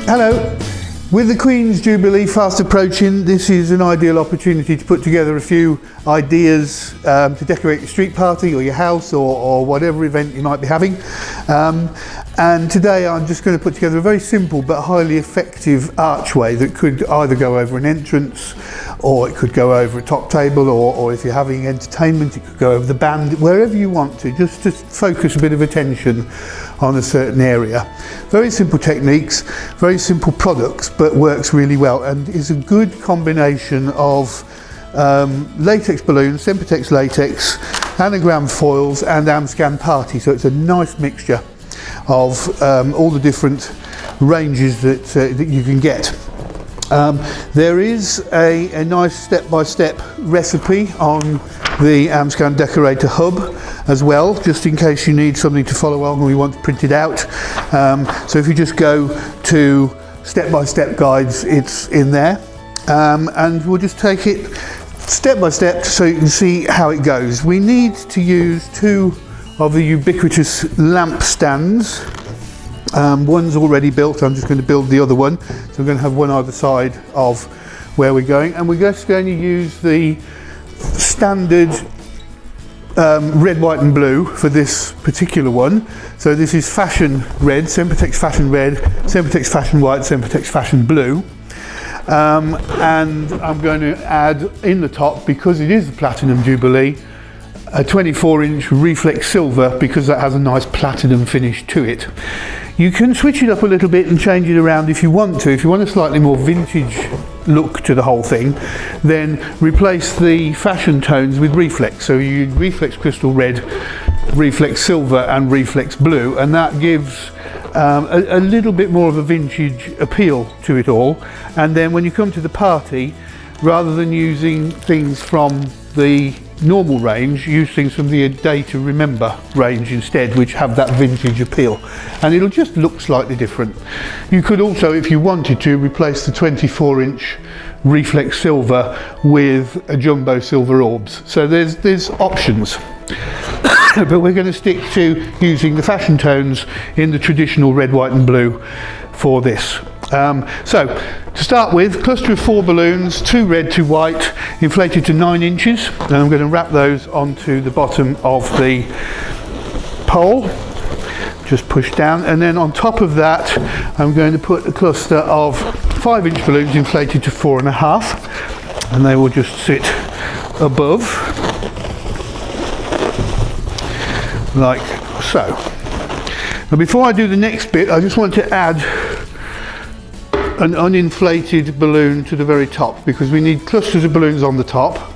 Hello. With the Queen's Jubilee fast approaching, this is an ideal opportunity to put together a few ideas to decorate your street party or your house or whatever event you might be having. And today I'm just going to put together a very simple but highly effective archway that could either go over an entrance, or it could go over a top table, or if you're having entertainment, it could go over the band, wherever you want to, just to focus a bit of attention on a certain area. Very simple techniques, very simple products, but works really well and is a good combination of latex balloons, Sempertex latex, Anagram foils and Amscan party. So it's a nice mixture of all the different ranges that you can get. There is a nice step-by-step recipe on the Amscan Decorator Hub as well, just in case you need something to follow along and we want to print it out. So if you just go to step-by-step guides, it's in there. And we'll just take it step by step so you can see how it goes. We need to use two of the ubiquitous lamp stands. One's already built, I'm just going to build the other one. So we're going to have one either side of where we're going, and we're just going to use the standard red, white and blue for this particular one. So this is Fashion Red, Sempertex Fashion Red, Sempertex Fashion White, Sempertex Fashion Blue. And I'm going to add in the top, because it is the Platinum Jubilee, a 24-inch reflex silver, because that has a nice platinum finish to it. You can switch it up a little bit and change it around if you want to. If you want a slightly more vintage look to the whole thing, then replace the fashion tones with reflex. So you use reflex crystal red, reflex silver and reflex blue, and that gives a little bit more of a vintage appeal to it all. And then when you come to the party, rather than using things from the normal range, use things from the A Day to Remember range instead, which have that vintage appeal, and it'll just look slightly different. You could also, if you wanted to, replace the 24-inch reflex silver with a jumbo silver orbs. So there's options. But we're going to stick to using the fashion tones in the traditional red, white and blue for this. So to start with, cluster of 4 balloons, 2 red, 2 white, inflated to 9 inches. And I'm going to wrap those onto the bottom of the pole. Just push down, and then on top of that I'm going to put a cluster of 5-inch balloons inflated to 4.5, and they will just sit above like so. Now before I do the next bit, I just want to add an uninflated balloon to the very top, because we need clusters of balloons on the top,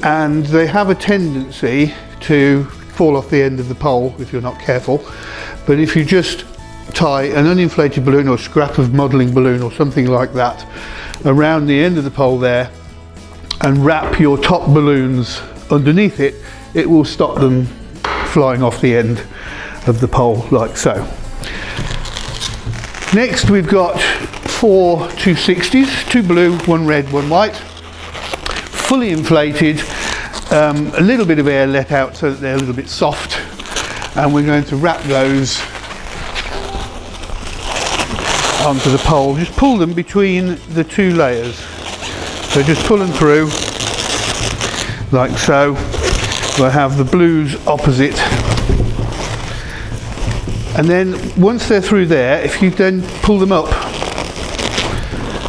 and they have a tendency to fall off the end of the pole if you're not careful. But if you just tie an uninflated balloon or scrap of modelling balloon or something like that around the end of the pole there and wrap your top balloons underneath it, it will stop them flying off the end of the pole like so. Next we've got 4 260s, 2 blue, 1 red, 1 white, fully inflated, a little bit of air let out so that they're a little bit soft, and we're going to wrap those onto the pole. Just pull them between the 2 layers, so just pull them through like so. We'll have the blues opposite, and then once they're through there, if you then pull them up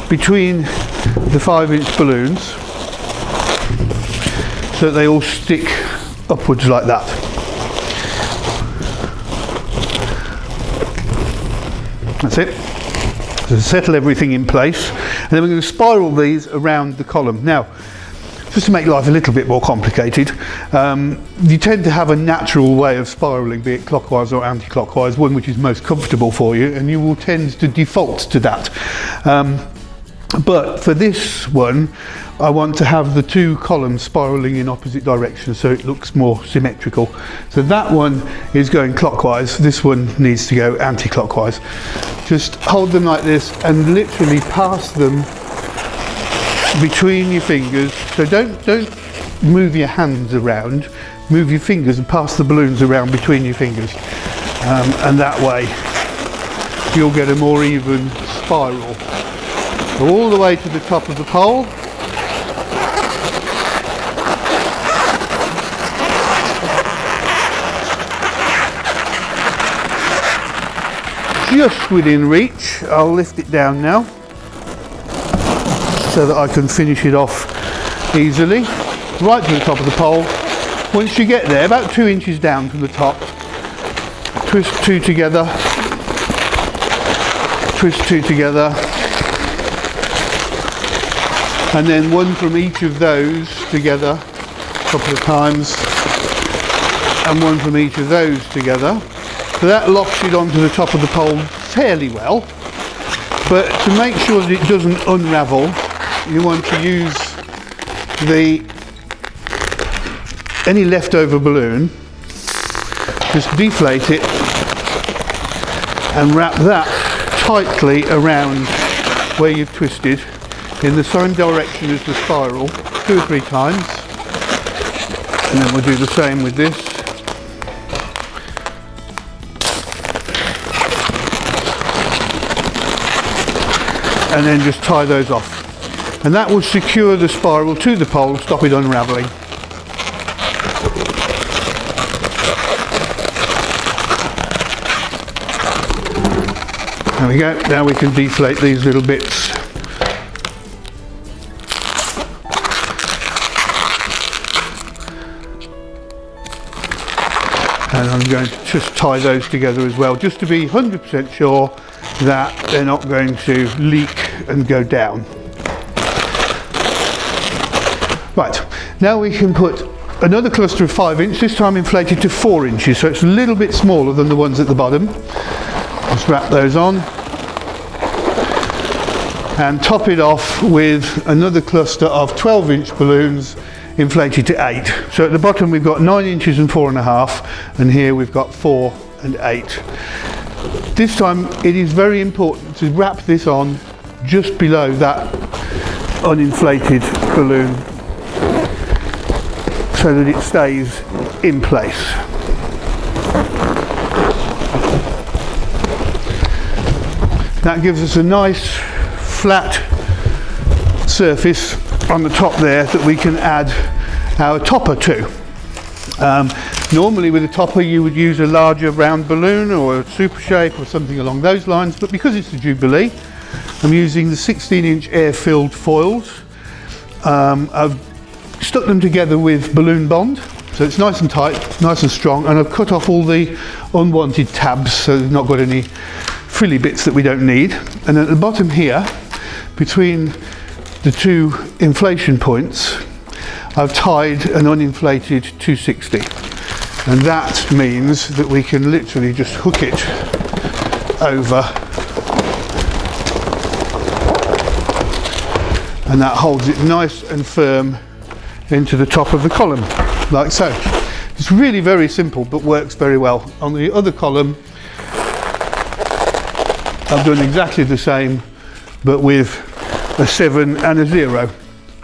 between the 5-inch balloons so that they all stick upwards like that. That's it. So settle everything in place, and then we're going to spiral these around the column. Now, just to make life a little bit more complicated, you tend to have a natural way of spiralling, be it clockwise or anti-clockwise, one which is most comfortable for you, and you will tend to default to that. But for this one, I want to have the 2 columns spiralling in opposite directions so it looks more symmetrical. So that one is going clockwise, this one needs to go anti-clockwise. Just hold them like this and literally pass them between your fingers. So don't move your hands around, move your fingers and pass the balloons around between your fingers, and that way you'll get a more even spiral. Go all the way to the top of the pole. Just within reach. I'll lift it down now so that I can finish it off easily. Right to the top of the pole. Once you get there, about 2 inches down from the top, twist 2 together, twist 2 together, and then 1 from each of those together a couple of times, and 1 from each of those together. So that locks it onto the top of the pole fairly well, but to make sure that it doesn't unravel, you want to use any leftover balloon, just deflate it and wrap that tightly around where you've twisted in the same direction as the spiral 2 or 3 times, and then we'll do the same with this. And then just tie those off, and that will secure the spiral to the pole, stop it unraveling. There we go. Now we can deflate these little bits. And I'm going to just tie those together as well, just to be 100% sure that they're not going to leak and go down. Right, now we can put another cluster of 5 inch, this time inflated to 4 inches, so it's a little bit smaller than the ones at the bottom. Just wrap those on and top it off with another cluster of 12 inch balloons inflated to 8. So at the bottom we've got 9 inches and 4.5, and here we've got 4 and 8. This time it is very important to wrap this on just below that uninflated balloon so that it stays in place. That gives us a nice flat surface on the top there that we can add our topper to. Normally with a topper you would use a larger round balloon or a super shape or something along those lines, but because it's the Jubilee, I'm using the 16-inch air-filled foils. I've stuck them together with balloon bond, so it's nice and tight, nice and strong, and I've cut off all the unwanted tabs so they've not got any frilly bits that we don't need. And at the bottom here, between the 2 inflation points, I've tied an uninflated 260, and that means that we can literally just hook it over, and that holds it nice and firm into the top of the column, like so. It's really very simple but works very well. On the other column I've done exactly the same, but with a 7 and a 0,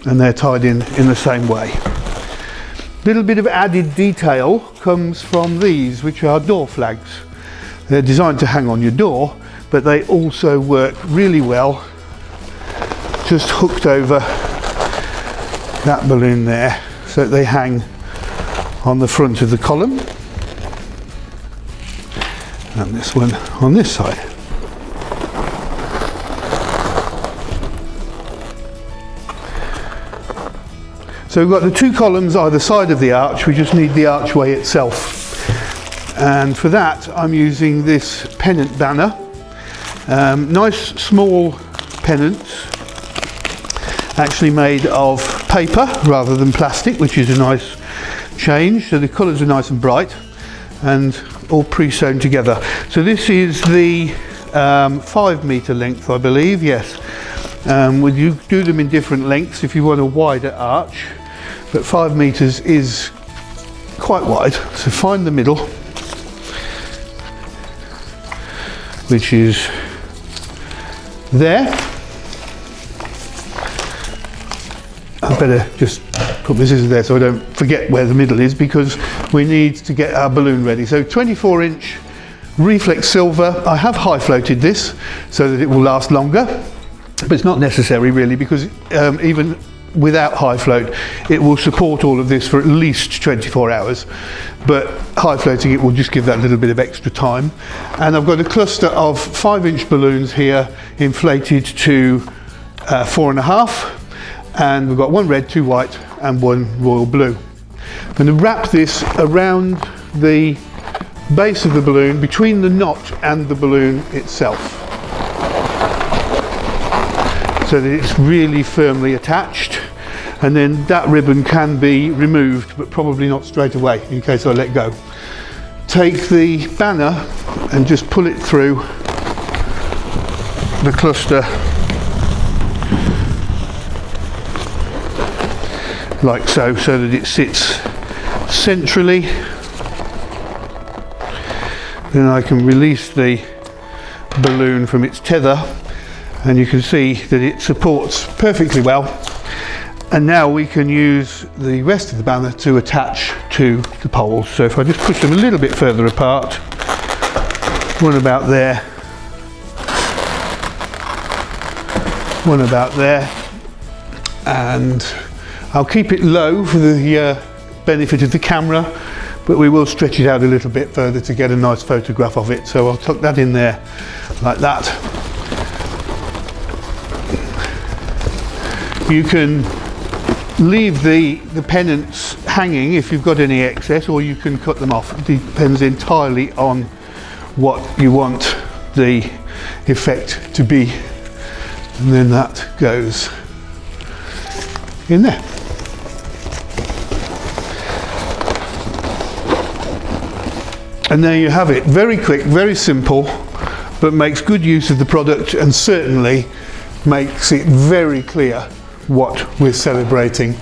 and they're tied in the same way. Little bit of added detail comes from these, which are door flags. They're designed to hang on your door, but they also work really well just hooked over that balloon there, so that they hang on the front of the column, and this one on this side. So we've got the 2 columns either side of the arch, we just need the archway itself. And for that I'm using this Pennant banner. Nice small pennants, actually made of paper rather than plastic, which is a nice change. So the colours are nice and bright and all pre-sewn together. So this is the 5 metre length, I believe, yes. You do them in different lengths if you want a wider arch, but 5 metres is quite wide. So find the middle, which is there. I better just put my scissors there so I don't forget where the middle is, because we need to get our balloon ready. So 24-inch Reflex silver, I have high floated this so that it will last longer, but it's not necessary really, because even without high float it will support all of this for at least 24 hours, but high floating it will just give that little bit of extra time. And I've got a cluster of 5-inch balloons here inflated to 4.5, and we've got 1 red, 2 white and 1 royal blue. I'm going to wrap this around the base of the balloon, between the knot and the balloon itself, so that it's really firmly attached, and then that ribbon can be removed, but probably not straight away in case I let go. Take the banner and just pull it through the cluster like so, so that it sits centrally. Then I can release the balloon from its tether, and you can see that it supports perfectly well. And now we can use the rest of the banner to attach to the poles. So if I just push them a little bit further apart, one about there, one about there, and I'll keep it low for the benefit of the camera, but we will stretch it out a little bit further to get a nice photograph of it. So I'll tuck that in there like that. You can leave the pennants hanging if you've got any excess, or you can cut them off. It depends entirely on what you want the effect to be. And then that goes in there. And there you have it. Very quick, very simple, but makes good use of the product, and certainly makes it very clear what we're celebrating.